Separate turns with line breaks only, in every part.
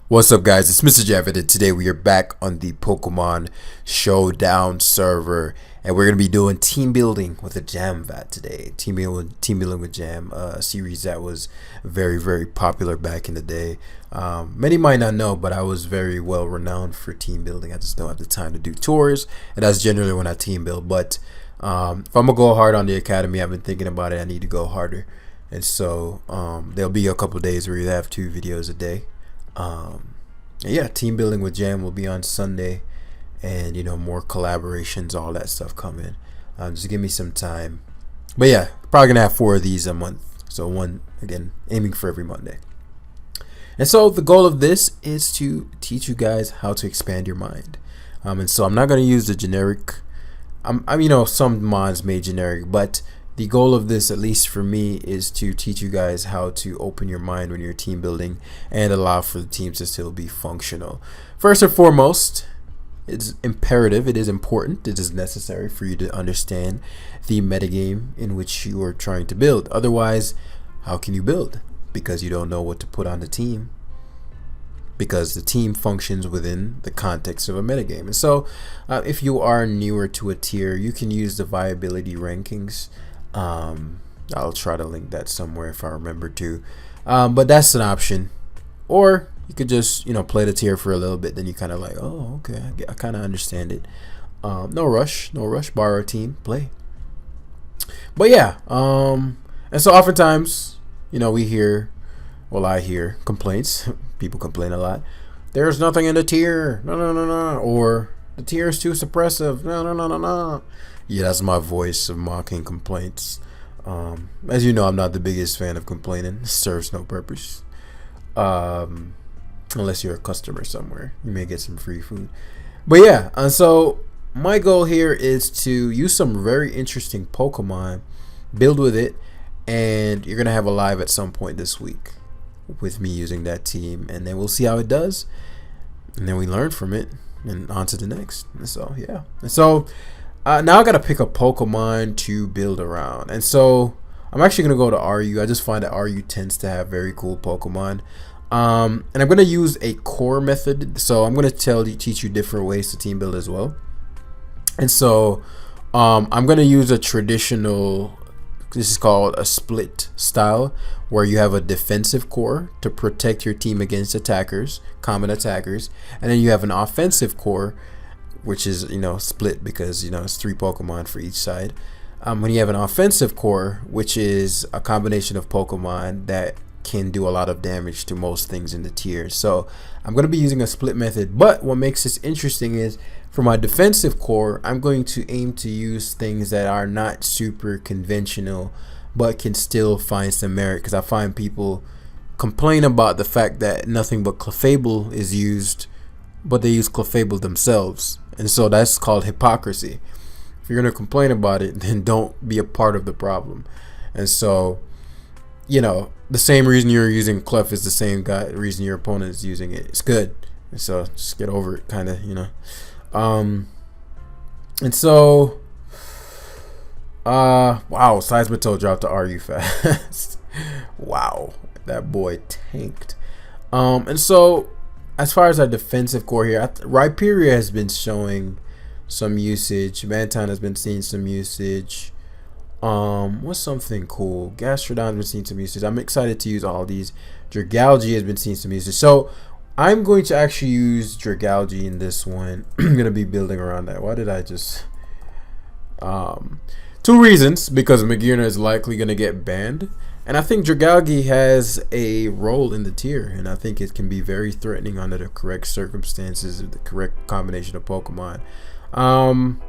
What's up, guys? It's Mr. Javid, and today we are back on the Pokemon Showdown server, and we're gonna be doing team building with a Jam Vat today. Team building with Jam, a series that was very popular back in the day. Many might not know, but I was very well renowned for team building. I just don't have the time to do tours, and that's generally when I team build. But if I'm gonna go hard on the academy, I've been thinking about it. I need to go harder, and so there'll be a couple days where you have 2 videos a day. Yeah, team building with Jam will be on Sunday, and more collaborations, all that stuff coming. Just give me some time, but yeah, probably gonna have 4 of these a month, so one again, aiming for every Monday. And so the goal of this is to teach you guys how to expand your mind. And so I'm not gonna use the generic. Some mods made generic, but the goal of this, at least for me, is to teach you guys how to open your mind when you're team building and allow for the teams to still be functional. First and foremost, it's imperative, it is important, it is necessary for you to understand the metagame in which you are trying to build. Otherwise, how can you build? Because you don't know what to put on the team. Because the team functions within the context of a metagame. And so, if you are newer to a tier, you can use the viability rankings. I'll try to link that somewhere if I remember to, but that's an option. Or you could just play the tier for a little bit, then you kind of like, oh, okay, I kind of understand it. No rush, borrow a team, play. But yeah, and so oftentimes we hear, well, I hear complaints. People complain a lot. There's nothing in the tier, no, or the tier is too suppressive, no. Yeah, that's my voice of mocking complaints. As you know, I'm not the biggest fan of complaining. It serves no purpose. Unless you're a customer somewhere. You may get some free food. But yeah, and so my goal here is to use some very interesting Pokemon, build with it, and you're going to have a live at some point this week with me using that team. And then we'll see how it does. And then we learn from it and on to the next. And so, yeah. And so now I gotta pick a Pokemon to build around, and so I'm actually gonna go to RU. I just find that RU tends to have very cool Pokemon, and I'm gonna use a core method. So I'm gonna teach you different ways to team build as well. And so I'm gonna use a traditional. This is called a split style, where you have a defensive core to protect your team against attackers, common attackers, and then you have an offensive core, which is split because it's 3 Pokemon for each side. When you have an offensive core, which is a combination of Pokemon that can do a lot of damage to most things in the tier. So I'm going to be using a split method, but what makes this interesting is for my defensive core, I'm going to aim to use things that are not super conventional but can still find some merit, because I find people complain about the fact that nothing but Clefable is used, but they use Clefable themselves. And so that's called hypocrisy. If you're going to complain about it, then don't be a part of the problem. And so, the same reason you're using Clef is the same reason your opponent is using it. It's good. And so just get over it, kind of, And so, wow, Seismitoad dropped the RU fast. Wow, that boy tanked. And so, as far as our defensive core here, RHYPERIOR has been showing some usage. Mantine has been seeing some usage. What's something cool? Gastrodon has been seeing some usage. I'm excited to use all these. DRAGALGE has been seeing some usage. So I'm going to actually use DRAGALGE in this one. I'm going to be building around that. Why did I just... 2 reasons. Because Magearna is likely going to get banned. And I think DRAGALGE has a role in the tier, and I think it can be very threatening under the correct circumstances, the correct combination of Pokemon. I'm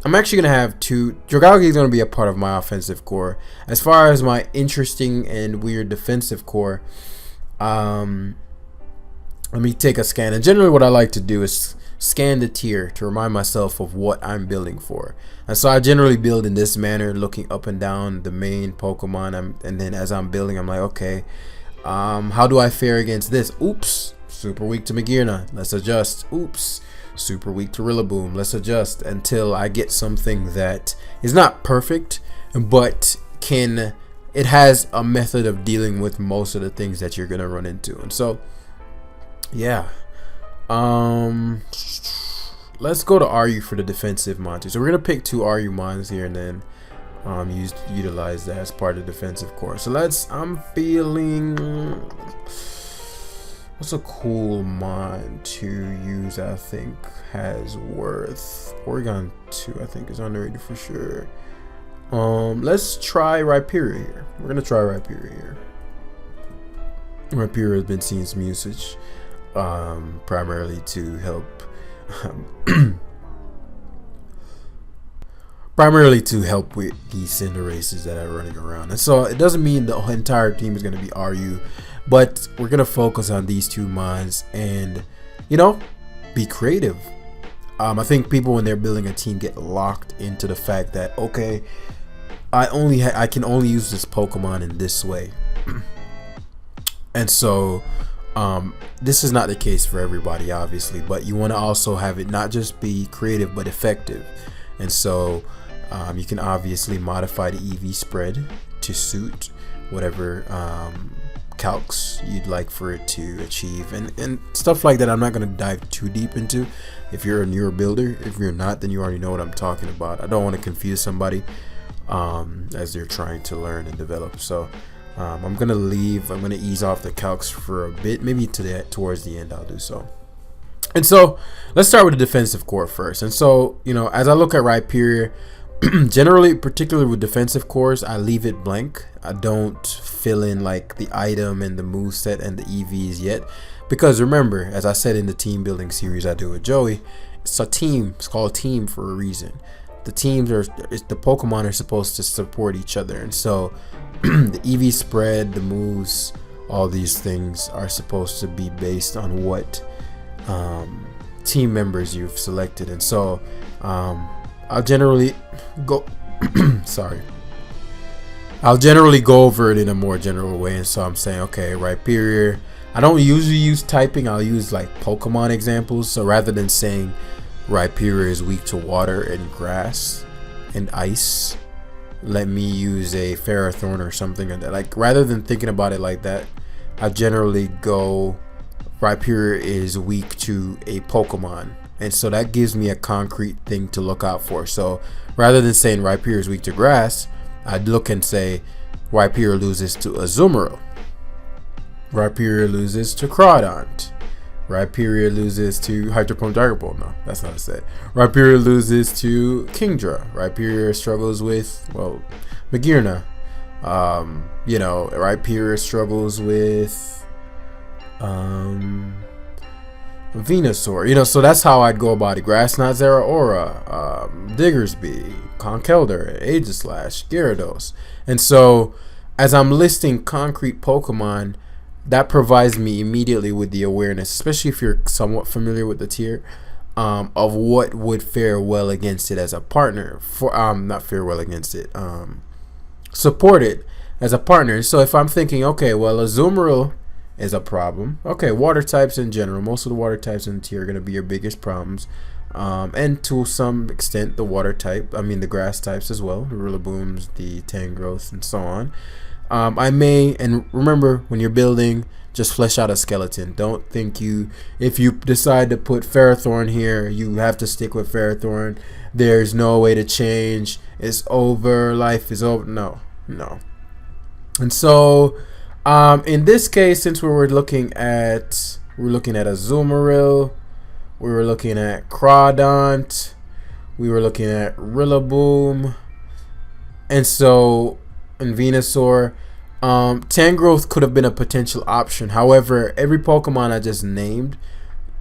actually going to have 2. DRAGALGE is going to be a part of my offensive core. As far as my interesting and weird defensive core, let me take a scan. And generally what I like to do is scan the tier to remind myself of what I'm building for. And so I generally build in this manner, looking up and down the main Pokemon, and then as I'm building, I'm like, okay, how do I fare against this? Oops, super weak to Magearna, let's adjust. Oops, super weak to Rillaboom, let's adjust, until I get something that is not perfect, but it has a method of dealing with most of the things that you're gonna run into. And so Yeah. Um, let's go to RU for the defensive mon too. So we're gonna pick 2 RU mons here and then utilize that as part of the defensive core. So I'm feeling, what's a cool mon to use? I think has worth. Oregon 2 I think is underrated for sure. Let's try RHYPERIOR here. We're gonna try RHYPERIOR here. RHYPERIOR has been seeing some usage, primarily to help with these cinder races that are running around. And so it doesn't mean the entire team is going to be RU, but we're going to focus on these 2 mons and, you know, be creative. I think people, when they're building a team, get locked into the fact that, okay, I can only use this Pokemon in this way. And so this is not the case for everybody, obviously, but you want to also have it not just be creative but effective. And so you can obviously modify the EV spread to suit whatever calcs you'd like for it to achieve, and stuff like that. I'm not going to dive too deep into. If you're a newer builder, if you're not, then you already know what I'm talking about. I don't want to confuse somebody as they're trying to learn and develop. So I'm gonna ease off the calcs for a bit, maybe towards the end I'll do so. And so let's start with the defensive core first. And so, you know, as I look at RHYPERIOR, generally, particularly with defensive cores, I leave it blank. I don't fill in like the item and the moveset and the EVs yet, because remember, as I said in the team building series I do with Joey, it's a team. It's called team for a reason. The Pokemon are supposed to support each other, and so the EV spread, the moves, all these things are supposed to be based on what team members you've selected. And so I'll generally go I'll generally go over it in a more general way. And so I'm saying, okay, RHYPERIOR, I don't usually use typing. I'll use like Pokemon examples. So rather than saying RHYPERIOR is weak to water and grass and ice, let me use a Ferrothorn or something like that. Like, rather than thinking about it like that, I generally go RHYPERIOR is weak to a Pokemon, and so that gives me a concrete thing to look out for. So rather than saying RHYPERIOR is weak to grass, I'd look and say RHYPERIOR loses to Azumarill, RHYPERIOR loses to Crawdont, RHYPERIOR loses to Hydroponic Dragapult. No, that's not a set. RHYPERIOR loses to Kingdra. RHYPERIOR struggles with, well, Magearna. You know, RHYPERIOR struggles with Venusaur. You know, so that's how I'd go about it. Grassnot, Zeraora, Diggersby, Conkeldurr, Aegislash, Gyarados. And so as I'm listing concrete Pokemon, that provides me immediately with the awareness, especially if you're somewhat familiar with the tier, of what would fare well against it as a partner. Not fare well against it, support it as a partner. So if I'm thinking, okay, well, Azumarill is a problem. Okay, water types in general, most of the water types in the tier are going to be your biggest problems, and to some extent the grass types as well, the Rillabooms, the Tangrowth, and so on. And remember, when you're building, just flesh out a skeleton. Don't think if you decide to put Ferrothorn here, you have to stick with Ferrothorn. There's no way to change. It's over. Life is over. No. And so, in this case, since we were looking at Azumarill, we were looking at Crawdont, we were looking at Rillaboom, and so. And Venusaur, Tangrowth could have been a potential option. However, every Pokemon I just named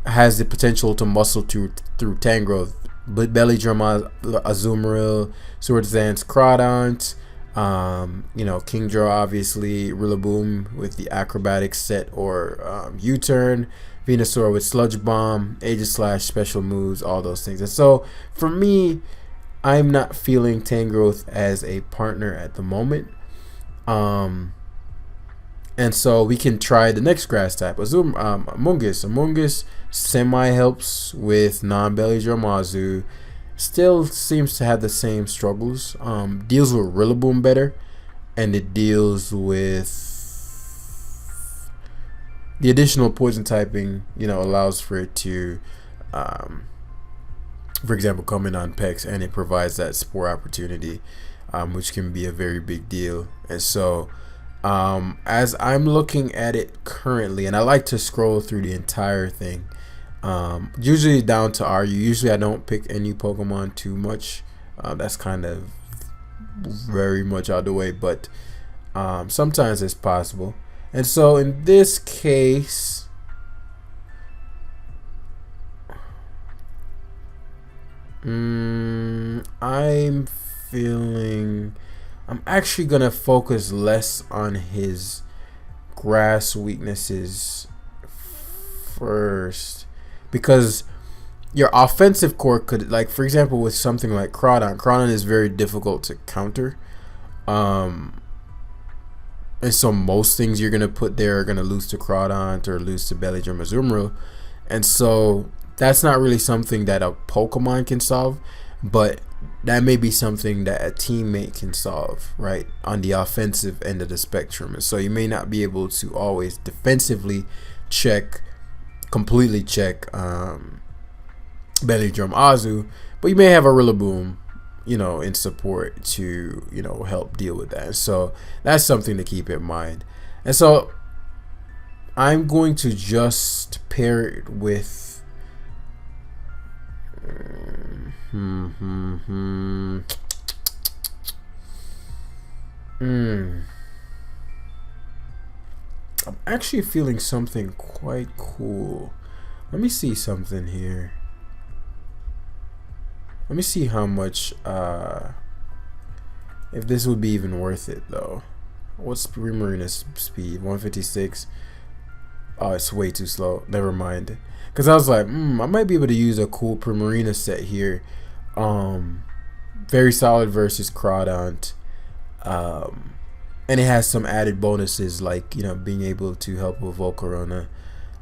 has the potential to muscle through Tangrowth. But Belligerm, Azumarill, Swords Dance, Crawdont, you know, Kingdra, obviously, Rillaboom with the acrobatics set or U-turn, Venusaur with Sludge Bomb, Aegislash, special moves, all those things. And so for me, I'm not feeling Tangrowth as a partner at the moment. And so we can try the next grass type, Amoonguss. Amoonguss semi-helps with non-Belligermazu. Still seems to have the same struggles. Deals with Rillaboom better. And it deals with the additional poison typing, allows for it to, for example, come in on Pex, and it provides that spore opportunity, which can be a very big deal. And so, as I'm looking at it currently, and I like to scroll through the entire thing, usually down to RU. Usually I don't pick any Pokemon too much. That's kind of very much out of the way, but sometimes it's possible. And so in this case, I'm actually gonna focus less on his grass weaknesses first, because your offensive core could, like, for example, with something like Crawdon is very difficult to counter, and so most things you're gonna put there are gonna lose to Crawdon or lose to Belly Drum or Azumarill, and so that's not really something that a Pokemon can solve, but that may be something that a teammate can solve, right, on the offensive end of the spectrum. And so you may not be able to always defensively completely check Belly Drum Azu, but you may have a Rillaboom, in support to, help deal with that. So that's something to keep in mind. And so I'm going to just pair it with I'm actually feeling something quite cool. Let me see something here. Let me see how much, if this would be even worth it though. What's Primarina's speed? 156. Oh, it's way too slow. Never mind. Because I was like, I might be able to use a cool Primarina set here. Very solid versus Crawdon. And it has some added bonuses, like, being able to help with Volcarona.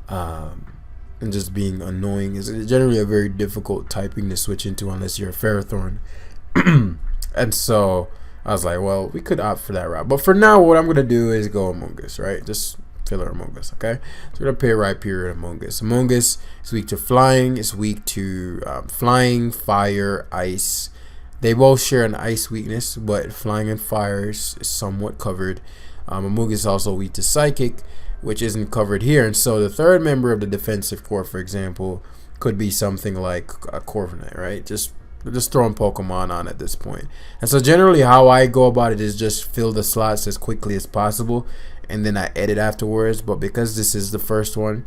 And just being annoying. Is generally a very difficult typing to switch into unless you're a Ferrothorn. And so I was like, well, we could opt for that route. But for now, what I'm going to do is go Among Us, right? Just filler Among Us, okay? So we're going to pair Rhyperior and Among Us. Among Us is weak to flying. It's weak to flying, fire, ice. They both share an ice weakness, but flying and fire is somewhat covered. Among Us is also weak to psychic, which isn't covered here. And so the third member of the defensive core, for example, could be something like a Corviknight, right? Just throwing Pokemon on at this point. And so generally how I go about it is just fill the slots as quickly as possible, and then I edit afterwards. But because this is the first one,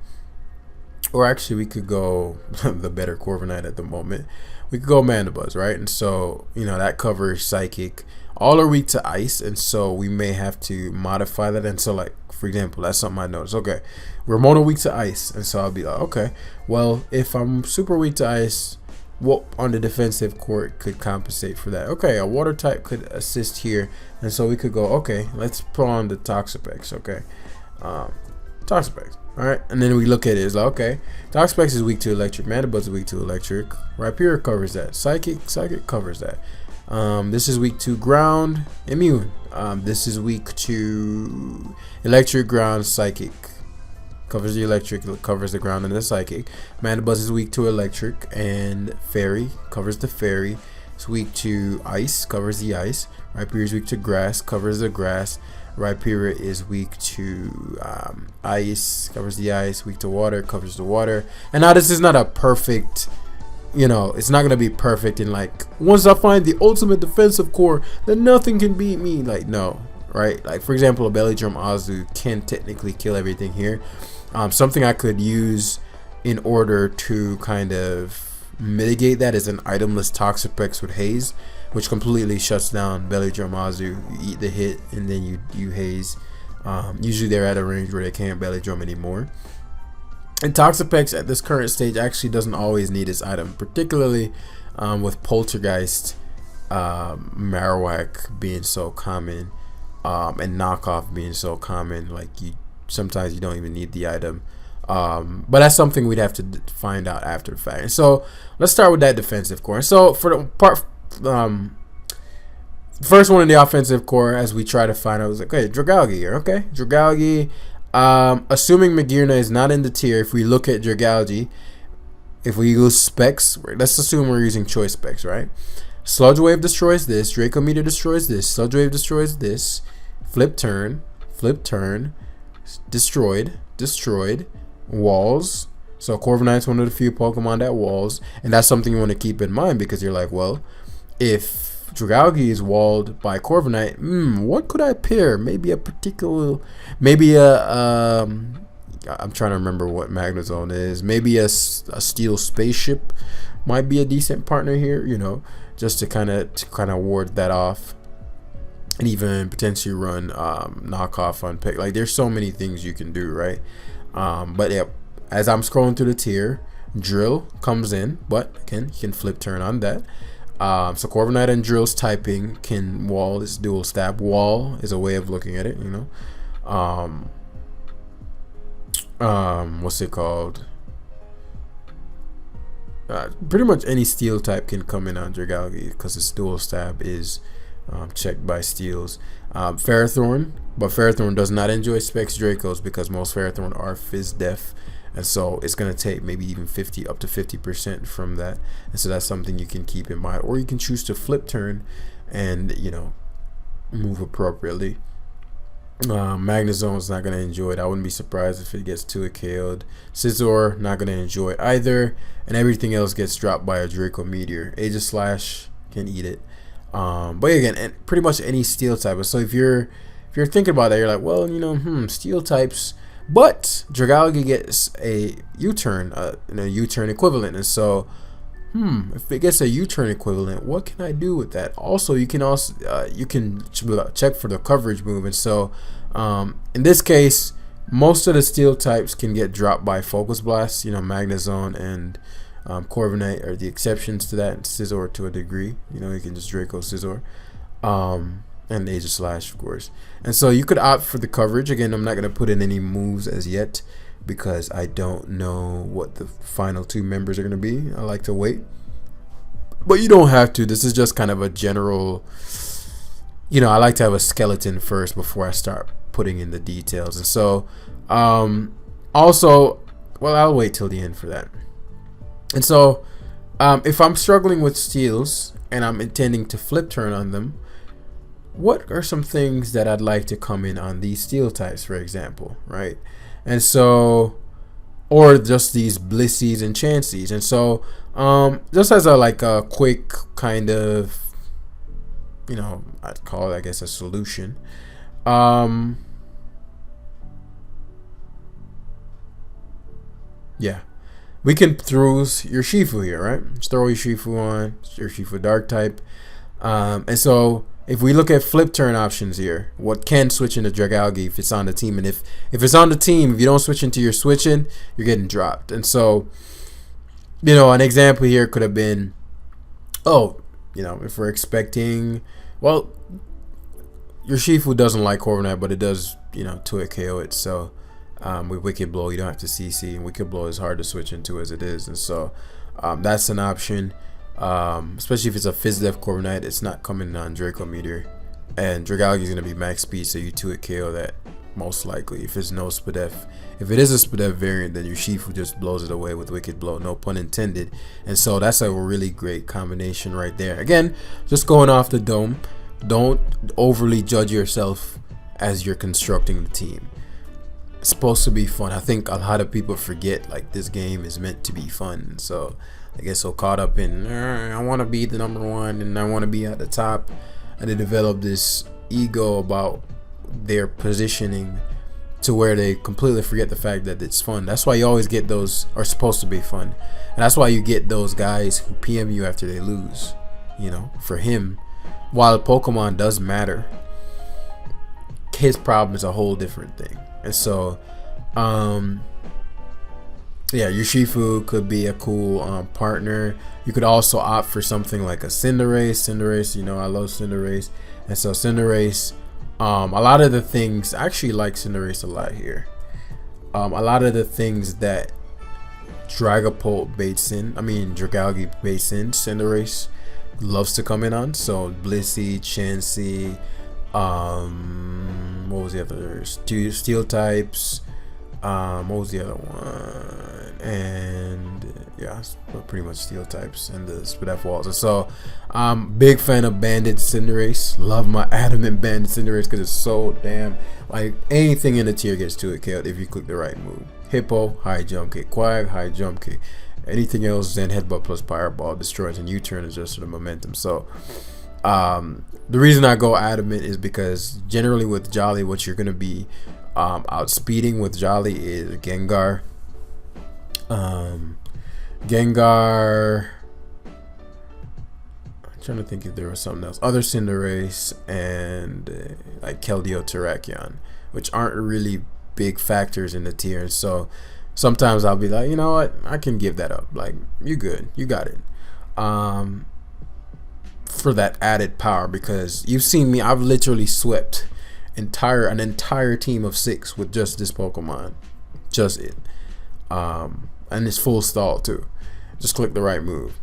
or actually we could go the better Corviknight at the moment, we could go Mandibuzz, right? And so, that covers psychic. All are weak to ice, and so we may have to modify that. And so, like, for example, that's something I noticed. Okay, we're mono weak to ice, and so I'll be like, okay, well, if I'm super weak to ice, what on the defensive court could compensate for that? Okay, a water type could assist here, and so we could go, okay, let's put on the Toxapex. Okay, Toxapex. All right, and then we look at it. It's like, okay, Toxapex is weak to electric. Mandibuzz is weak to electric. Rhyperior covers that. Psychic covers that. This is weak to ground, immune. This is weak to electric, ground, psychic. Covers the electric, covers the ground and the psychic. Mandibuzz is weak to electric, and fairy covers the fairy. It's weak to ice, covers the ice. Rhyperior is weak to grass, covers the grass. Rhyperior is weak to ice, covers the ice. Weak to water, covers the water. And now this is not a perfect, it's not gonna be perfect in like, once I find the ultimate defensive core, then nothing can beat me. Like, no, right? Like, for example, a Belly Drum Azu can technically kill everything here. Something I could use in order to kind of mitigate that is an itemless Toxapex with haze, which completely shuts down Belly Drum Azu. You eat the hit and then you haze. Usually they're at a range where they can't Belly Drum anymore. And Toxapex at this current stage actually doesn't always need its item, particularly with Poltergeist, Marowak being so common, and Knockoff being so common. Like, sometimes you don't even need the item. But that's something we'd have to find out after the fact. And so let's start with that defensive core. So for the part, first one in the offensive core, as we try to find out, was like, okay, Dragalge here. Okay, Dragalge. Assuming Magearna is not in the tier, if we look at DRAGALGE, if we use specs, let's assume we're using choice specs, right? Sludge Wave destroys this, Draco Meteor destroys this, Sludge Wave destroys this, flip turn, destroyed, walls. So Corviknight's one of the few Pokemon that walls, and that's something you want to keep in mind, because you're like, well, if DRAGALGE is walled by Corviknight, what could I pair? Maybe a I'm trying to remember what Magnezone is. Maybe a steel spaceship might be a decent partner here, you know, just to kind of ward that off, and even potentially run knockoff on pick. Like, there's so many things you can do, right? But yeah, as I'm scrolling through the tier, Drill comes in, but again, you can flip turn on that. So Corviknight and Drill's typing can wall. It's dual stab. Wall is a way of looking at it, you know. What's it called? Pretty much any steel type can come in on DRAGALGE, because its dual stab is checked by steals. Ferrothorn, but Ferrothorn does not enjoy Specs Dracos, because most Ferrothorn are Fizz Def, and so it's going to take maybe even 50 up to 50% from that, and so that's something you can keep in mind. Or you can choose to flip turn and, you know, move appropriately. Magnezone is not going to enjoy it. I wouldn't be surprised if it gets 2 KO'd. Scizor, not going to enjoy it either, and everything else gets dropped by a Draco Meteor. Aegislash can eat it. But again, and pretty much any steel type. So if you're thinking about that, you're like, well, you know, steel types, but DRAGALGE gets a U-turn, a U-turn equivalent, and so if it gets a U-turn equivalent, what can I do with that? Also, you can check for the coverage move, and so in this case, most of the steel types can get dropped by Focus Blast. You know, Magnezone and Corviknight are the exceptions to that, and Scizor to a degree. You know, you can just Draco Scizor, and Aegislash, of course. And so you could opt for the coverage. Again, I'm not going to put in any moves as yet, because I don't know what the final 2 members are going to be. I like to wait, but you don't have to. This is just kind of a general, you know, I like to have a skeleton first before I start putting in the details. And so also, well, I'll wait till the end for that. And so if I'm struggling with steals and I'm intending to flip turn on them, what are some things that I'd like to come in on these steel types, for example, right? And so, or just these Blissies and Chanseys. And so just as a quick kind of, you know, I'd call it, I guess, a solution, yeah, we can throw your Shifu here, right? Just throw your Shifu on, your Shifu Dark type. And so if we look at flip turn options here, what can switch into DRAGALGE if it's on the team? And if it's on the team, if you don't switch into your switching, you're getting dropped. And so, you know, an example here could have been, oh, you know, if we're expecting, well, your Shifu doesn't like Corviknight, but it does, you know, 2 KO it. So with Wicked Blow, you don't have to CC, and Wicked Blow is hard to switch into as it is. And so that's an option. Especially if it's a Fizz Def Corviknight, it's not coming on Draco Meteor, and DRAGALGE is going to be max speed, so you 2 KO that most likely. If it's no Spadef, if it is a Spadef variant, then your Shifu just blows it away with Wicked Blow, no pun intended. And so that's a really great combination right there. Again, just going off the dome, don't overly judge yourself as you're constructing the team. It's supposed to be fun. I think a lot of people forget, like, this game is meant to be fun, so I get so caught up in I want to be the #1 and I want to be at the top, and they develop this ego about their positioning to where they completely forget the fact that it's fun. That's why you always get those, are supposed to be fun, and that's why you get those guys who PM you after they lose. You know, for him, while Pokemon does matter, his problem is a whole different thing. And so yeah, your Shifu could be a cool partner. You could also opt for something like a Cinderace. You know, I love Cinderace. And so Cinderace, a lot of the things, I actually like Cinderace a lot here. A lot of the things that DRAGALGE baits in, Cinderace loves to come in on. So Blissey, Chansey, what was the other? Steel types. What was the other one? And yeah, pretty much steel types and the spit walls. And so big fan of Bandit Cinderace. Love my adamant Bandit Cinderace because it's so damn, like, anything in the tier gets to it KO'd if you click the right move. Hippo, high jump kick. Quag, high jump kick. Anything else, then headbutt plus fireball destroys, and U-turn is just sort of momentum. So the reason I go adamant is because generally with Jolly, what you're gonna be outspeeding with Jolly is Gengar. Gengar. I'm trying to think if there was something else. Other Cinderace and like Keldeo, Terrakion, which aren't really big factors in the tier. So sometimes I'll be like, you know what, I can give that up. Like, you good, you got it. For that added power, because you've seen me, I've literally swept an entire team of 6 with just this Pokemon, just it, and it's full stall too. Just click the right move.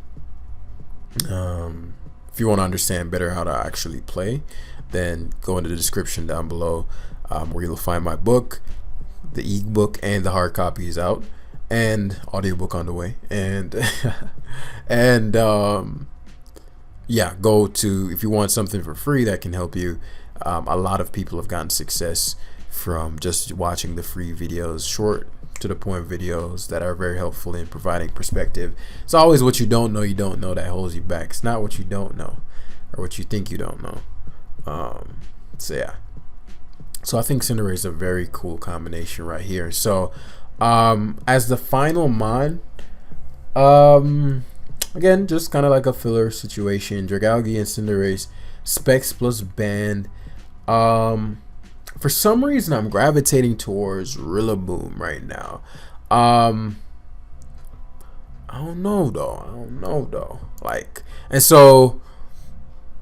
If you want to understand better how to actually play, then go into the description down below, where you'll find my book. The e-book and the hard copy is out, and audiobook on the way, and yeah, go to, if you want something for free that can help you. A lot of people have gotten success from just watching the free videos, short to the point videos that are very helpful in providing perspective. It's always what you don't know that holds you back. It's not what you don't know or what you think you don't know. So yeah, so I think Cinderace is a very cool combination right here. So as the final mon, again, just kind of like a filler situation. DRAGALGE and Cinderace, specs plus band. For some reason I'm gravitating towards Rillaboom right now. I don't know though. Like, and so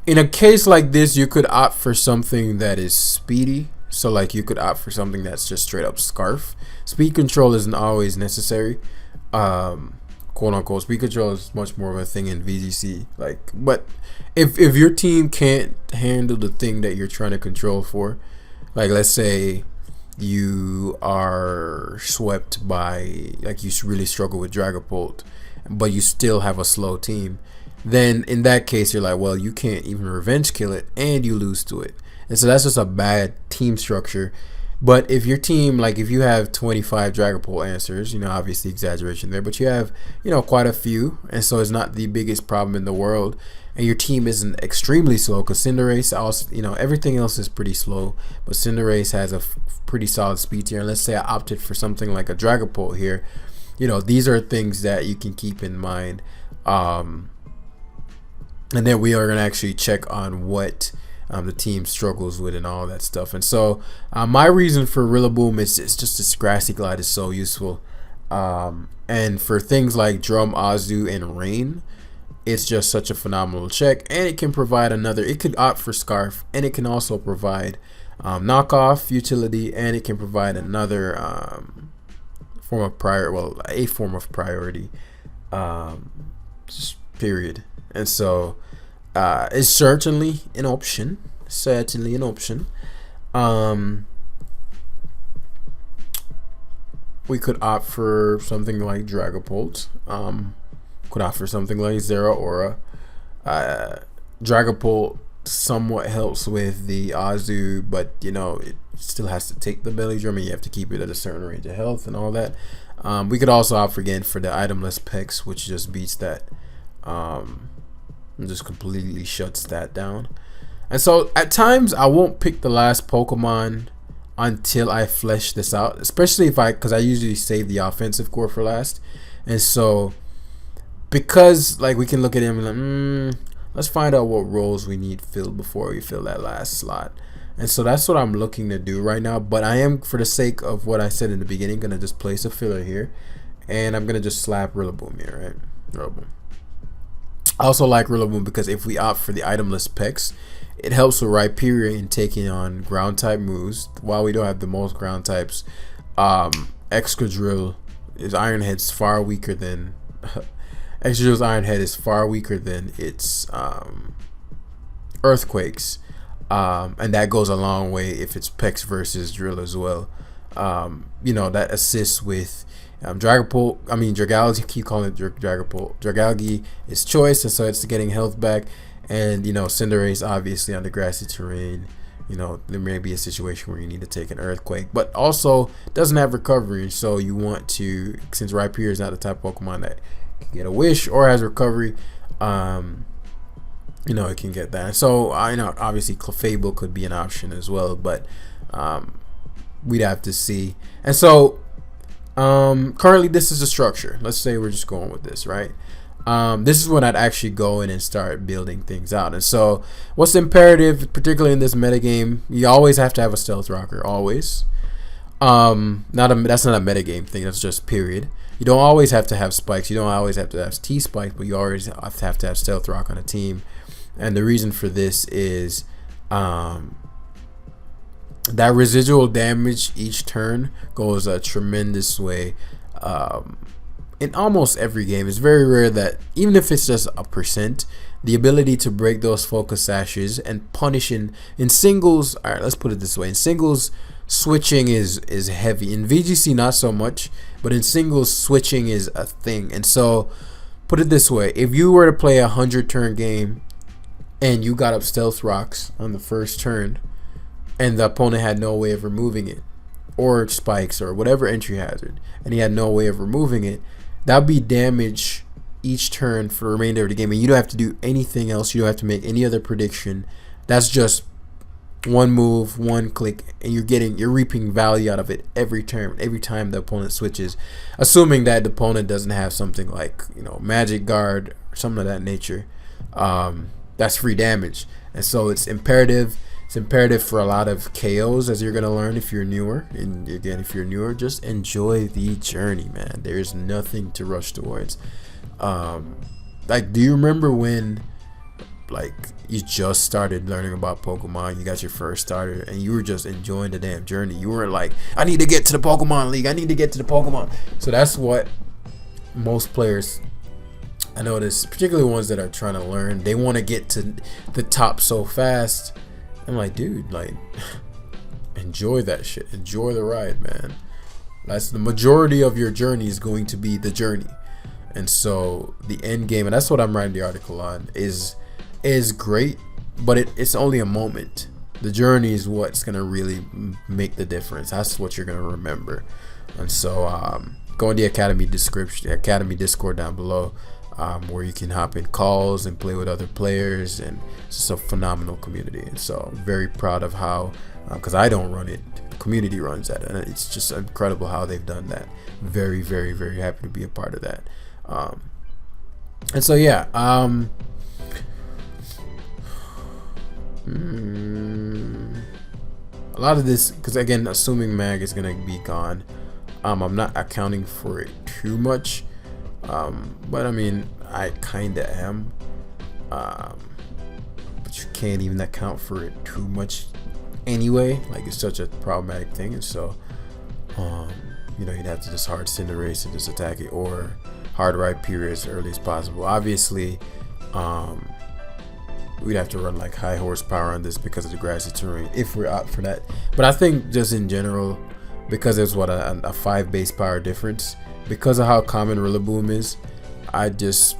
in a case like this, you could opt for something that is speedy. So like, you could opt for something that's just straight up Scarf. Speed control isn't always necessary. Quote unquote, speed control is much more of a thing in VGC. Like, but if your team can't handle the thing that you're trying to control for, like, let's say you are swept by, like, you really struggle with Dragapult, but you still have a slow team, then in that case you're like, well, you can't even revenge kill it and you lose to it. And so that's just a bad team structure. But if your team, like, if you have 25 Dragapult answers, you know, obviously exaggeration there, but you have, you know, quite a few, and so it's not the biggest problem in the world, and your team isn't extremely slow, because Cinderace, also, you know, everything else is pretty slow, but Cinderace has a pretty solid speed tier. And let's say I opted for something like a Dragapult here, you know, these are things that you can keep in mind. And then we are going to actually check on what the team struggles with and all that stuff. And so my reason for Rillaboom is just this Grassy Glide is so useful, and for things like Drum, Azu, and Rain, it's just such a phenomenal check. And it can provide another, it could opt for Scarf, and it can also provide knockoff utility, and it can provide another form of a form of priority, just period. And so is certainly an option. We could opt for something like Dragapult. Could opt for something like Zeraora. Dragapult somewhat helps with the Azu, but you know, it still has to take the belly drum, and you have to keep it at a certain range of health and all that. We could also opt again for the itemless Pex, which just beats that. And just completely shuts that down. And so at times I won't pick the last Pokemon until I flesh this out, especially because I usually save the offensive core for last. And so because, like, we can look at him and like, let's find out what roles we need filled before we fill that last slot. And so that's what I'm looking to do right now. But I am, for the sake of what I said in the beginning, gonna just place a filler here, and I'm gonna just slap Rillaboom here, right? Rillaboom. I also like Rillaboom because if we opt for the itemless Pex, it helps with Rhyperior in taking on ground type moves. While we don't have the most ground types, Excadrill is Iron Head's far weaker than Excadrill's Iron Head is far weaker than its Earthquakes. And that goes a long way if it's Pex versus Drill as well. You know, that assists with Dragapult. I mean, Dragalge. You keep calling it Dragapult. Dragalge is choice, and so it's getting health back. And you know, Cinderace obviously on the grassy terrain. You know, there may be a situation where you need to take an Earthquake, but also doesn't have recovery. So you want to, since Rhyperior is not the type of Pokemon that can get a Wish or has recovery, you know, it can get that. So I know obviously Clefable could be an option as well, but we'd have to see. And so currently this is the structure. Let's say we're just going with this, right? This is when I'd actually go in and start building things out. And so what's imperative, particularly in this metagame, you always have to have a Stealth Rocker, always. That's not a metagame thing, that's just period. You don't always have to have spikes, you don't always have to have T-spikes, but you always have to have Stealth Rock on a team. And the reason for this is that residual damage each turn goes a tremendous way. In almost every game, it's very rare that, even if it's just a percent, the ability to break those focus sashes and punish in singles. All right, let's put it this way: in singles, switching is heavy. In VGC, not so much, but in singles, switching is a thing. And so, put it this way: if you were to play a 100-turn game and you got up Stealth Rocks on the first turn, and the opponent had no way of removing it, or spikes, or whatever entry hazard, and he had no way of removing it, that'd be damage each turn for the remainder of the game, and you don't have to do anything else. You don't have to make any other prediction. That's just one move, one click, and you're reaping value out of it every turn, every time the opponent switches, assuming that the opponent doesn't have something like, you know, Magic Guard or something of that nature. That's free damage, and so it's imperative. It's imperative for a lot of KOs, as you're going to learn if you're newer. And again, if you're newer, just enjoy the journey, man. There's nothing to rush towards. Like, do you remember when, like, you just started learning about Pokemon, you got your first starter, and you were just enjoying the damn journey? You weren't like, I need to get to the Pokemon League, I need to get to the Pokemon. So that's what most players, I notice, particularly ones that are trying to learn, they want to get to the top so fast. I'm like, dude, like, enjoy that shit. Enjoy the ride, man. That's the majority of your journey is going to be the journey. And so the end game, and that's what I'm writing the article on, is great, but it's only a moment. The journey is what's gonna really make the difference. That's what you're gonna remember. And so go in the Academy Discord down below, where you can hop in calls and play with other players, and it's just a phenomenal community. And so I'm very proud of how, because I don't run it, the community runs that, and it's just incredible how they've done that. Very, very, very happy to be a part of that. And so yeah, a lot of this, because again, assuming Mag is gonna be gone, I'm not accounting for it too much. But I mean, I kinda am, but you can't even account for it too much anyway. Like, it's such a problematic thing. And so you know, you'd have to just hard Cinderace and just attack it, or hard Rhyperior as early as possible. Obviously we'd have to run like high horsepower on this because of the grassy terrain if we're out for that. But I think just in general, because there's what a 5 base power difference, because of how common Rillaboom is, I just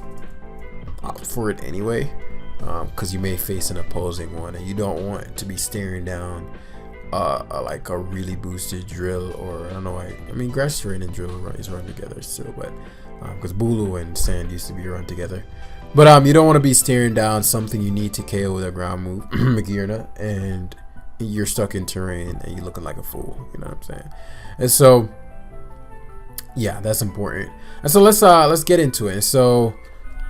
opt for it anyway, because you may face an opposing one, and you don't want to be staring down like a really boosted Drill, or I don't know. I mean, Grass Terrain and Drill is run together still, but because Bulu and Sand used to be run together. But you don't want to be staring down something you need to KO with a ground move, Magearna, and you're stuck in terrain and you're looking like a fool. You know what I'm saying? And so, yeah, that's important. And so let's get into it. So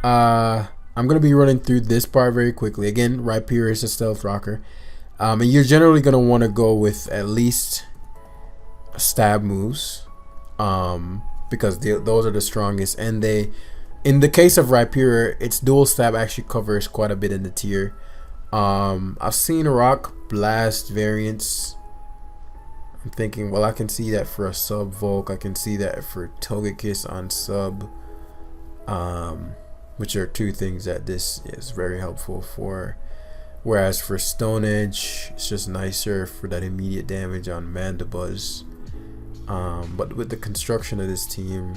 I'm gonna be running through this part very quickly. Again, Rhyperior is a stealth rocker, and you're generally gonna want to go with at least stab moves, because those are the strongest, and they, in the case of Rhyperior, its dual stab actually covers quite a bit in the tier. I've seen Rock Blast variants. I'm thinking, well, I can see that for a sub Volk. I can see that for Togekiss on sub, which are two things that this is very helpful for. Whereas for Stone Edge, it's just nicer for that immediate damage on Mandibuzz. But with the construction of this team,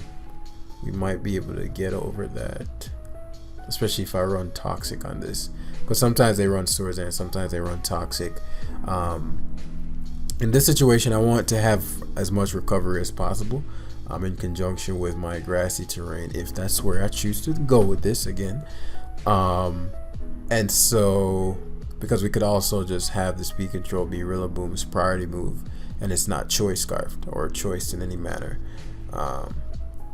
we might be able to get over that. Especially if I run Toxic on this. Because sometimes they run Swords and sometimes they run Toxic. In this situation, I want to have as much recovery as possible. In conjunction with my grassy terrain, if that's where I choose to go with this again. And so, because we could also just have the speed control be Rillaboom's priority move, and it's not choice scarfed or choiced in any manner.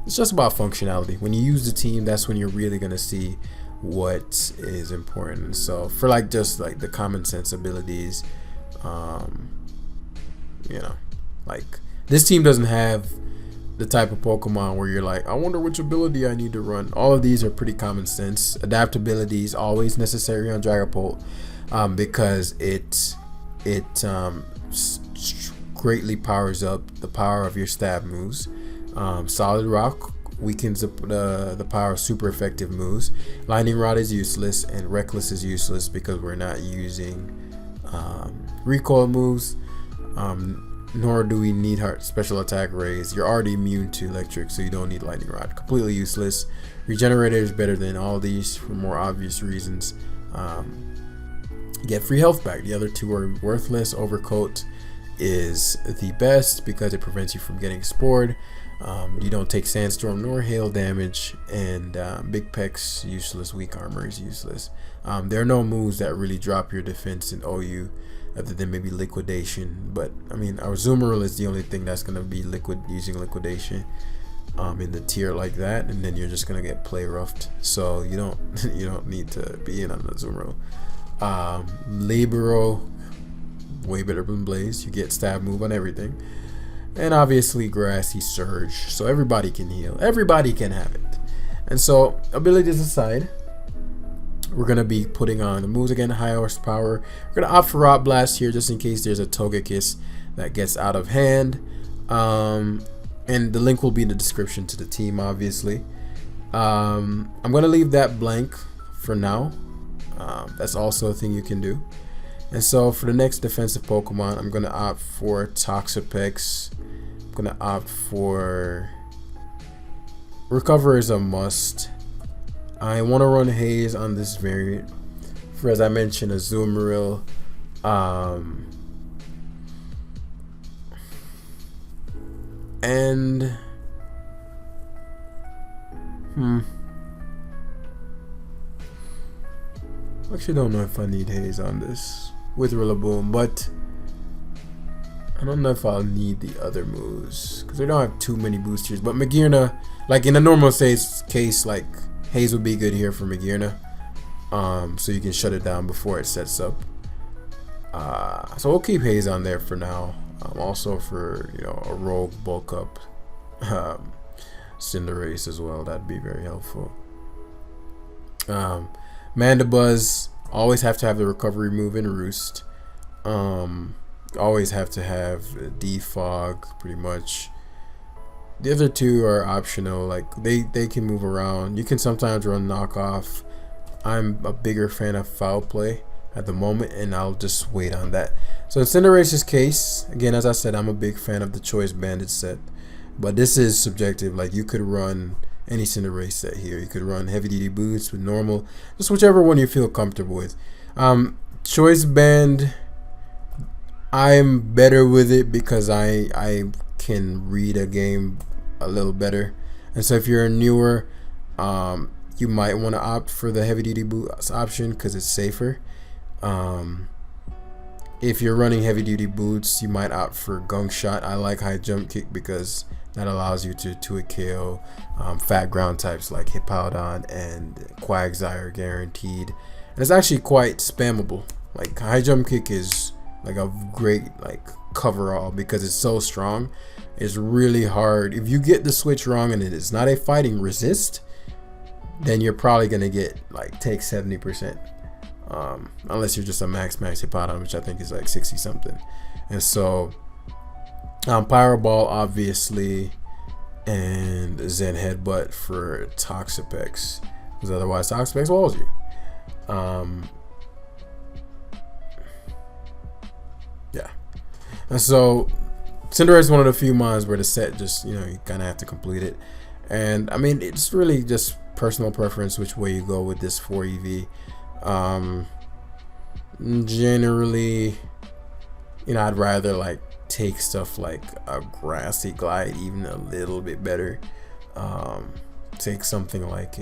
It's just about functionality. When you use the team, that's when you're really gonna see what is important. So for like just like the common sense abilities, you know, like this team doesn't have the type of Pokemon where you're like, I wonder which ability I need to run. All of these are pretty common sense. Adaptability is always necessary on Dragapult, because it greatly powers up the power of your stab moves. Solid Rock weakens the power of super effective moves. Lightning Rod is useless, and Reckless is useless because we're not using recoil moves. Nor do we need Heart Special Attack Raise. You're already immune to electric, so you don't need Lightning Rod. Completely useless. Regenerator is better than all these for more obvious reasons. You get free health back. The other two are worthless. Overcoat is the best because it prevents you from getting spored. You don't take Sandstorm nor hail damage, and Big Peck's useless. Weak Armor is useless. There are no moves that really drop your defense in OU, other than maybe Liquidation. But I mean, our Azumarill is the only thing that's gonna be using Liquidation in the tier like that, and then you're just gonna get play roughed. So you don't need to be in on the Azumarill. Libero, way better than Blaze. You get stab move on everything. And obviously Grassy Surge, so everybody can heal. Everybody can have it. And so, abilities aside, we're going to be putting on the moves again, high horsepower. We're going to opt for Rock Blast here just in case there's a Togekiss that gets out of hand. And the link will be in the description to the team, obviously. I'm going to leave that blank for now. That's also a thing you can do. And so for the next defensive Pokemon, I'm going to opt for Toxapex. I'm going to opt for Recover is a must. I want to run Haze on this variant for, as I mentioned, Azumarill. And actually don't know if I need Haze on this with Rillaboom, but I don't know if I'll need the other moves because they don't have too many boosters. But Magearna, like in a normal case, like Haze would be good here for Magearna, so you can shut it down before it sets up. So we'll keep Haze on there for now. Also for, you know, a rogue bulk up Cinderace as well, that'd be very helpful. Mandibuzz, always have to have the recovery move in Roost. Always have to have Defog, pretty much. The other two are optional, like they can move around. You can sometimes run Knockoff. I'm a bigger fan of Foul Play at the moment, and I'll just wait on that. So in Cinderace's case, again, as I said, I'm a big fan of the Choice Bandit set, but this is subjective. Like you could run any Cinderace set here. You could run heavy duty boots with normal, just whichever one you feel comfortable with. Choice Band, I'm better with it because I can read a game a little better, and so if you're a newer, you might want to opt for the heavy duty boots option because it's safer. If you're running heavy duty boots, you might opt for Gunk Shot. I like High Jump Kick because that allows you to KO fat ground types like Hippowdon and Quagsire guaranteed, and it's actually quite spammable. Like High Jump Kick is like a great like coverall because it's so strong. It's really hard if you get the switch wrong and it is not a fighting resist, then you're probably gonna get like take 70%, unless you're just a max Hippowdon, which I think is like 60 something. And so Pyro Ball obviously, and Zen Headbutt for Toxapex, because otherwise Toxapex walls you. And so Cinderace is one of the few mons where the set just, you kind of have to complete it. And I mean, it's really just personal preference which way you go with this 4 EV. Generally, I'd rather like take stuff like a Grassy Glide even a little bit better. Take something like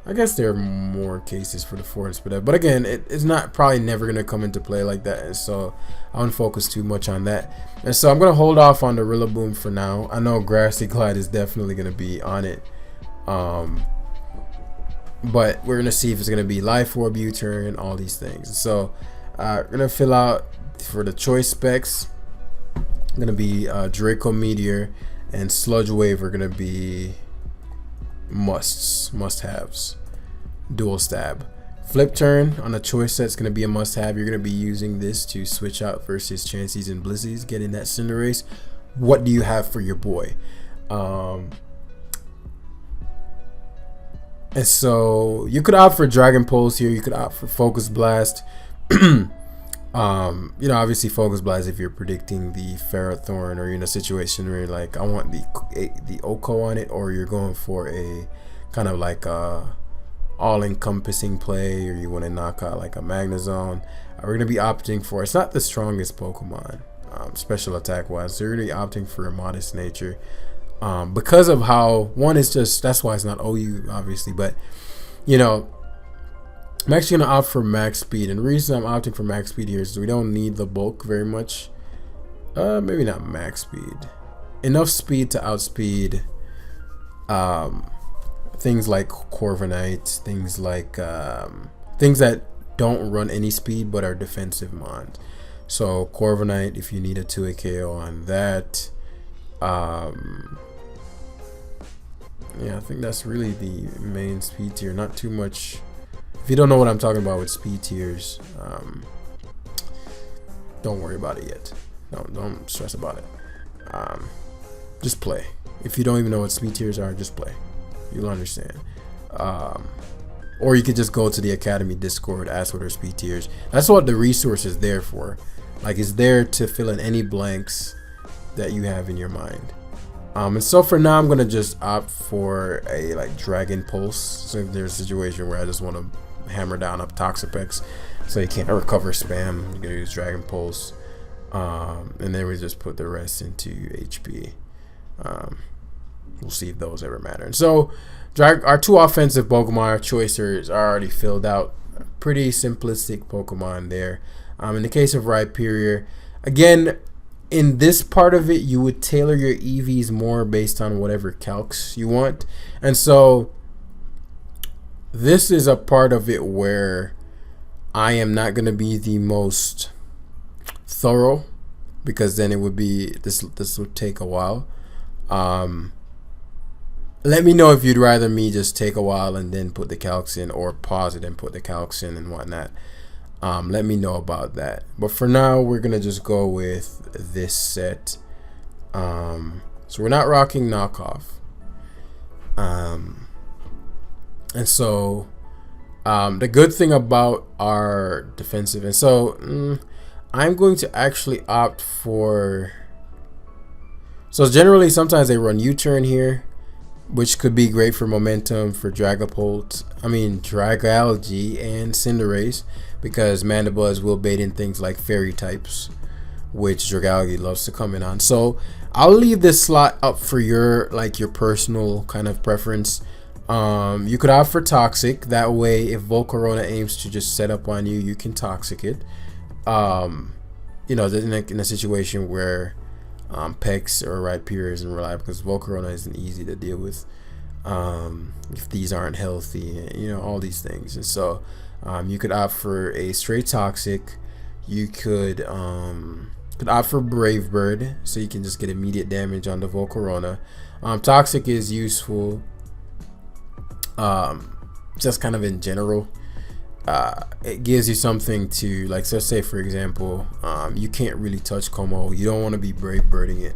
I guess there are more cases for the forest, but again, it's not probably never gonna come into play like that, and so I won't focus too much on that. And so I'm gonna hold off on the Rillaboom for now. I know Grassy Glide is definitely gonna be on it, but we're gonna see if it's gonna be Life Orb, U-turn, all these things. So we're gonna fill out for the choice specs. Gonna be Draco Meteor and Sludge Wave are gonna be must-haves. Dual Stab. Flip Turn on a choice set's gonna be a must-have. You're gonna be using this to switch out versus Chanseys and Blizzies, getting that Cinderace. What do you have for your boy? And so you could opt for Dragon Pulse here. You could opt for Focus Blast. Obviously Focus Blast if you're predicting the Ferrothorn, or you're in a situation where you're like, I want the Oko on it, or you're going for a kind of like a all-encompassing play, or you want to knock out like a Magnezone. We're going to be opting for, it's not the strongest Pokemon special attack wise, so you're going to be opting for a Modest Nature because of how, one is just, that's why it's not OU obviously, but I'm actually going to opt for Max Speed, and the reason I'm opting for Max Speed here is we don't need the bulk very much. Maybe not Max Speed. Enough speed to outspeed things like Corviknight, things like things that don't run any speed but are defensive mons. So Corviknight, if you need a 2-hit KO on that. Yeah, I think that's really the main speed tier. Not too much. If you don't know what I'm talking about with speed tiers, don't worry about it yet. Don't stress about it. Just play. If you don't even know what speed tiers are, just play. You'll understand. Or you could just go to the Academy Discord, ask what are speed tiers. That's what the resource is there for. Like, it's there to fill in any blanks that you have in your mind. And so for now, I'm gonna just opt for a like Dragon Pulse. So if there's a situation where I just want to hammer down up Toxapex, so you can't recover spam, you're gonna use Dragon Pulse, and then we just put the rest into HP. We'll see if those ever matter. And so our two offensive Pokemon, our choicers, are already filled out. Pretty simplistic Pokemon there. In the case of Rhyperior, again, in this part of it, you would tailor your EVs more based on whatever calcs you want. And so this is a part of it where I am not going to be the most thorough, because then it would be, this would take a while. Let me know if you'd rather me just take a while and then put the calcs in, or pause it and put the calcs in and whatnot. Let me know about that. But for now, we're gonna just go with this set. So we're not rocking knockoff. And so the good thing about our defensive, and so I'm going to actually opt for, so generally sometimes they run U-turn here, which could be great for momentum for Dragalge and Cinderace, because Mandibuzz will bait in things like fairy types, which Dragalge loves to come in on. So I'll leave this slot up for your personal kind of preference. You could opt for Toxic. That way, if Volcarona aims to just set up on you, you can Toxic it. In a situation where Pex or Rhyperior isn't reliable, because Volcarona isn't easy to deal with if these aren't healthy, all these things. And so you could opt for a straight Toxic. You could opt for Brave Bird, so you can just get immediate damage on the Volcarona. Toxic is useful just kind of in general. It gives you something to, like, so say for example, you can't really touch Como. You don't want to be Brave Birding it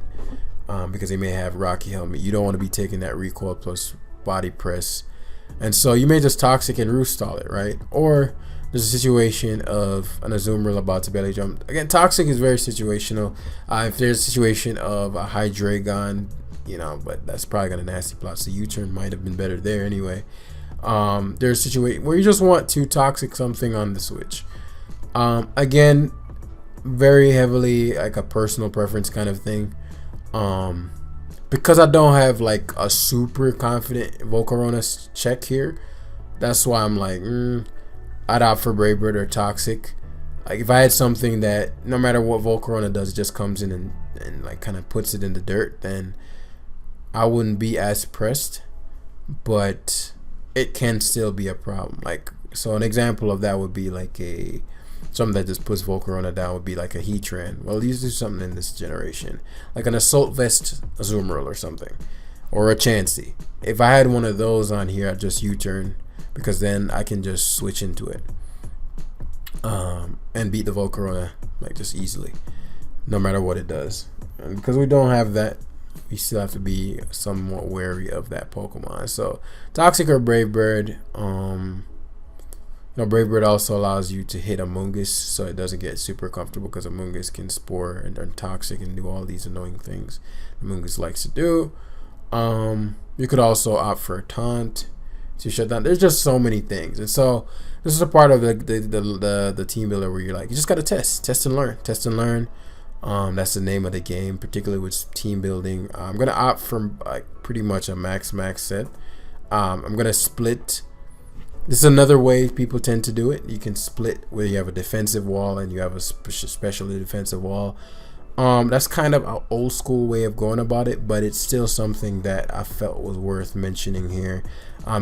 because they may have Rocky Helmet. You don't want to be taking that recoil plus body press, and so you may just Toxic and Roost stall it, right? Or there's a situation of an Azumarill about to belly jump. Again, Toxic is very situational. If there's a situation of a Hydreigon, you know, but that's probably gonna nasty plot. So U-turn might have been better there anyway. There's a situation where you just want to Toxic something on the switch. Again, very heavily like a personal preference kind of thing. Because I don't have like a super confident Volcarona check here, that's why I'm like, I'd opt for Brave Bird or Toxic. Like if I had something that no matter what Volcarona does, it just comes in and like kind of puts it in the dirt, then I wouldn't be as pressed. But it can still be a problem. Like, so an example of that would be like something that just puts Volcarona down would be like a Heatran. Well, you do something in this generation, like an Assault Vest Azumarill or something, or a Chansey. If I had one of those on here, I'd just U-turn, because then I can just switch into it and beat the Volcarona like just easily, no matter what it does. And because we don't have that, we still have to be somewhat wary of that Pokemon. So Toxic or Brave Bird. You know, Brave Bird also allows you to hit Amoonguss, so it doesn't get super comfortable, because Amoonguss can Spore and Toxic and do all these annoying things Amoonguss likes to do. You could also opt for a Taunt to shut down. There's just so many things, and so this is a part of the team builder where you're like, you just gotta test and learn. That's the name of the game, particularly with team building. I'm gonna opt for like pretty much a max set. I'm gonna split. This is another way people tend to do it. You can split where you have a defensive wall and you have a specially defensive wall. That's kind of an old school way of going about it, but it's still something that I felt was worth mentioning here.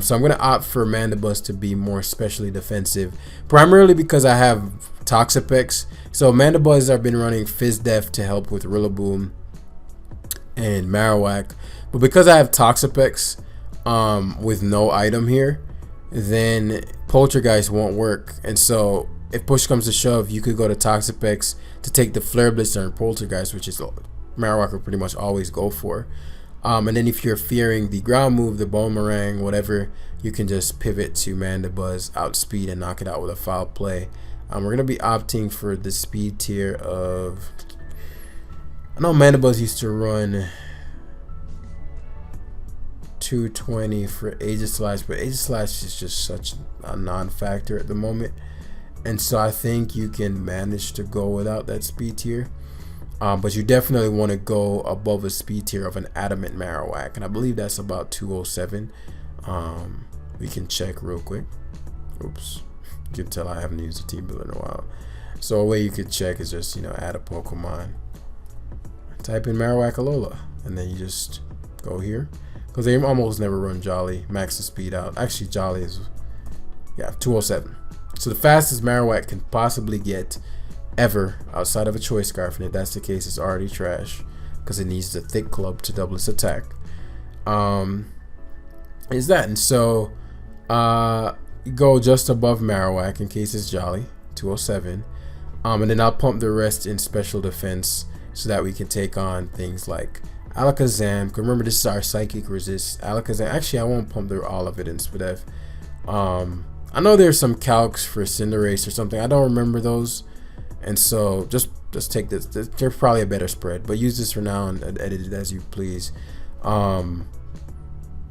So I'm going to opt for Mandibuzz to be more specially defensive, primarily because I have Toxapex. So Mandibuzz, I've been running Fizz Def to help with Rillaboom and Marowak, but because I have Toxapex with no item here, then Poltergeist won't work. And so if push comes to shove, you could go to Toxapex to take the Flare Blitzer and Poltergeist, which is Marowak will pretty much always go for. And then if you're fearing the ground move, the Boomerang, whatever, you can just pivot to Mandibuzz, outspeed, and knock it out with a foul play. We're going to be opting for the speed tier of... I know Mandibuzz used to run 220 for Aegislash, but Aegislash is just such a non-factor at the moment, and so I think you can manage to go without that speed tier, but you definitely want to go above a speed tier of an Adamant Marowak, and I believe that's about 207. We can check real quick. Oops, you can tell I haven't used a team builder in a while. So a way you could check is just, you know, add a Pokemon, type in Marowak Alola, and then you just go here. Because they almost never run Jolly, max the speed out. Actually, Jolly is, 207. So the fastest Marowak can possibly get ever outside of a Choice Scarf, and if that's the case, it's already trash, because it needs the Thick Club to double its attack. Is that, and so you go just above Marowak in case it's Jolly, 207. And then I'll pump the rest in special defense so that we can take on things like Alakazam. Remember, this is our Psychic Resist. Alakazam. Actually, I won't pump all of it in Spadef. I know there's some calcs for Cinderace or something. I don't remember those, and so just take this. There's probably a better spread, but use this for now and edit it as you please.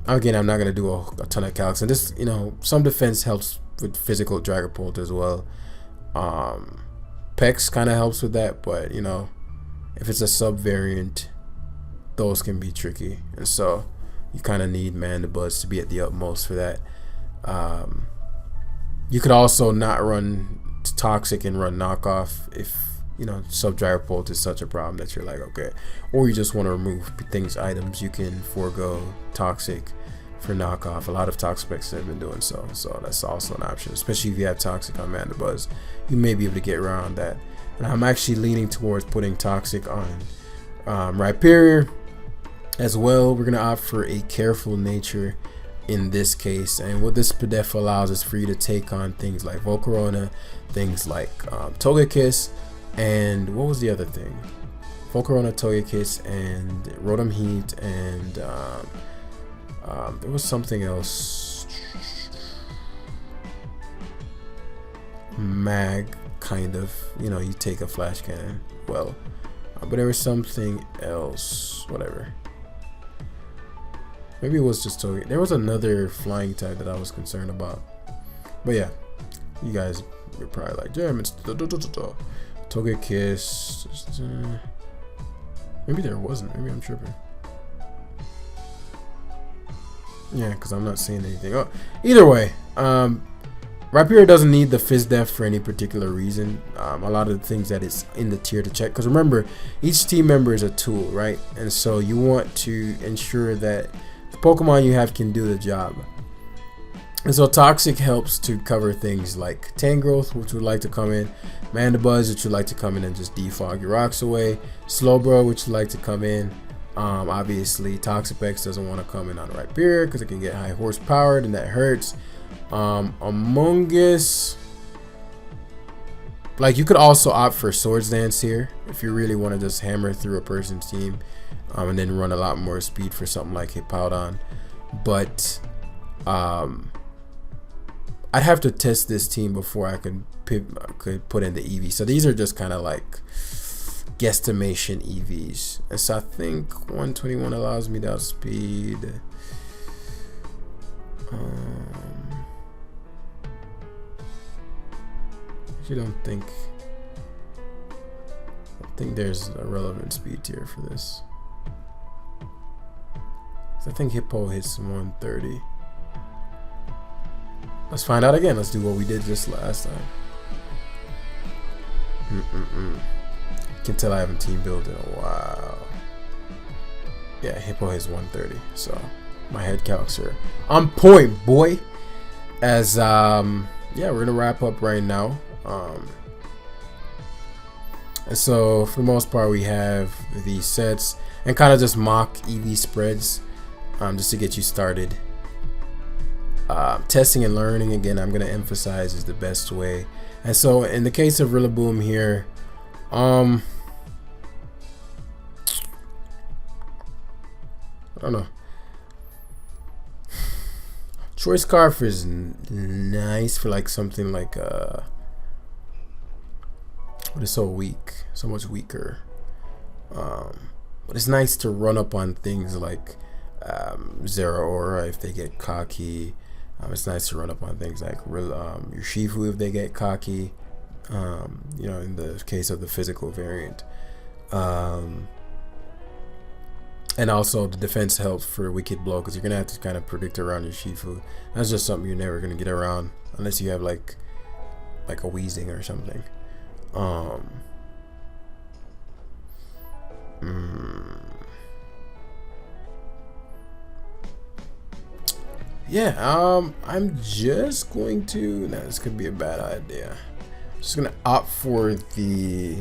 Again, I'm not gonna do a ton of calcs, and this, you know, some defense helps with physical Dragapult as well. Pex kind of helps with that, but you know, if it's a sub variant, those can be tricky, and so you kind of need Mandibuzz to be at the utmost for that. You could also not run Toxic and run Knockoff if, you know, sub Dragapult is such a problem that you're like, okay, or you just want to remove items. You can forego Toxic for Knockoff. A lot of Toxapex have been doing so that's also an option, especially if you have Toxic on Mandibuzz. You may be able to get around that, and I'm actually leaning towards putting Toxic on Rhyperior as well. We're gonna opt for a Careful Nature in this case, and what this Spadef allows is for you to take on things like Volcarona, things like Togekiss, and what was the other thing? Volcarona, Togekiss, and Rotom Heat, and there was something else. mag, kind of. You know, you take a flash cannon. Well, but there was something else. Whatever. Maybe it was just Toge. There was another flying type that I was concerned about. But yeah, you guys are probably like, damn, it's Toge Kiss. Maybe there wasn't. Maybe I'm tripping. Yeah, because I'm not seeing anything. Oh, either way, RHYPERIOR doesn't need the Fizz Def for any particular reason. A lot of the things that it's in the tier to check. Because remember, each team member is a tool, right? And so you want to ensure that the Pokemon you have can do the job. And so Toxic helps to cover things like Tangrowth, which would like to come in, Mandibuzz, which would like to come in and just defog your rocks away, Slowbro, which would like to come in. Obviously, Toxapex doesn't want to come in on RHYPERIOR because it can get high horsepower and that hurts. Among Us, like, you could also opt for Swords Dance here if you really want to just hammer through a person's team, and then run a lot more speed for something like Hippowdon. But I'd have to test this team before I could put in the EV. So these are just kind of like guesstimation EVs. And so I think 121 allows me to outspeed. I think there's a relevant speed tier for this. I think Hippo hits 130. Let's find out again. Let's do what we did just last time. Can tell I haven't team built in a while. Yeah, Hippo hits 130. So my head calcs are on point, boy. As yeah, we're gonna wrap up right now. And so for the most part, we have these sets and kind of just mock EV spreads, just to get you started. Testing and learning, again, I'm going to emphasize, is the best way. And so in the case of Rillaboom here, I don't know. Choice Scarf is nice for like something like but it's so weak, so much weaker. But it's nice to run up on things like Zeraora if they get cocky. It's nice to run up on things like your Shifu if they get cocky. You know, in the case of the physical variant. And also the defense helps for Wicked Blow, because you're gonna have to kind of predict around your Shifu. That's just something you're never gonna get around unless you have like a Weezing or something. Yeah, I'm just going to, nah, this could be a bad idea. I'm just gonna opt for the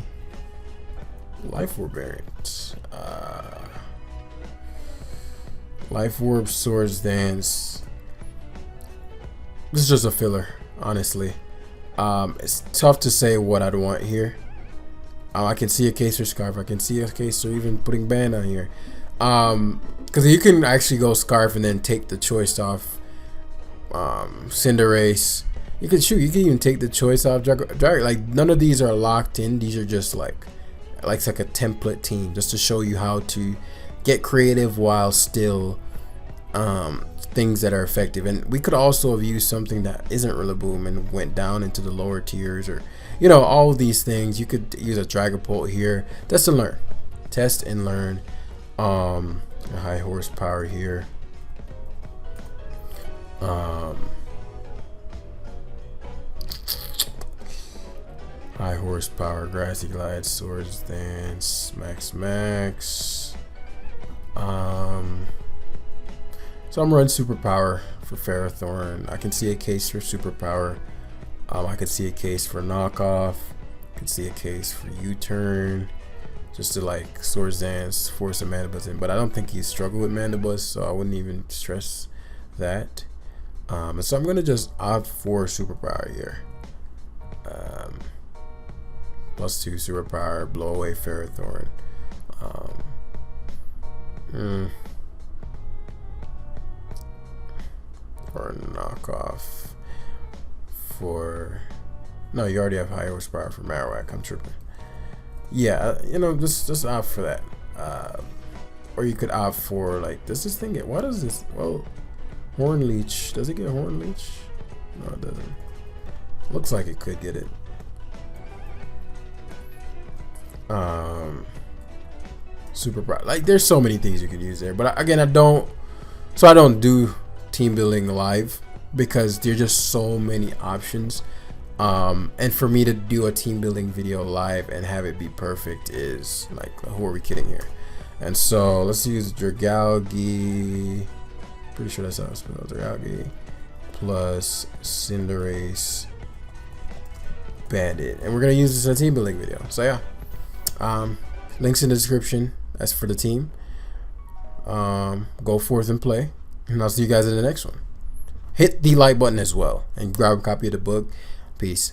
Life Orb variant. Life Orb, Swords Dance. This is just a filler, honestly. It's tough to say what I'd want here. I can see a case for Scarf. I can see a case for even putting Band on here. Because you can actually go Scarf and then take the choice off Cinderace. You can even take the choice off Dragon. Like, none of these are locked in. These are just like a template team, just to show you how to get creative while still things that are effective. And we could also have used something that isn't Rillaboom and went down into the lower tiers, or you know, all of these things. You could use a Dragapult here. Test and learn. Test and learn. High horsepower here. High horsepower, Grassy Glide, Swords Dance, Max. So I'm running Superpower for Ferrothorn. I can see a case for Superpower. I could see a case for Knockoff. I could see a case for U-Turn. Just to like Swords Dance, force a Mandibuzz in. But I don't think he's struggled with Mandibuzz, so I wouldn't even stress that. And so I'm going to just opt for Superpower here. +2 Superpower, blow away Ferrothorn. Or Knockoff for No, you already have high horsepower for Marowak. I'm tripping. Yeah, you know, just opt for that. Or you could opt for, like, does this thing get, what is this? Well, Horn Leech. Does it get Horn Leech? No, it doesn't. Looks like it could get it. Super bright. Like, there's so many things you could use there. But again, I don't do team building live because there's just so many options. And for me to do a team building video live and have it be perfect is like, who are we kidding here? And so let's use DRAGALGE. Pretty sure that's how it's spelled. DRAGALGE plus Cinderace Bandit, and we're gonna use this in a team building video. So yeah, links in the description. As for the team, go forth and play, and I'll see you guys in the next one. Hit the like button as well, and grab a copy of the book. Peace.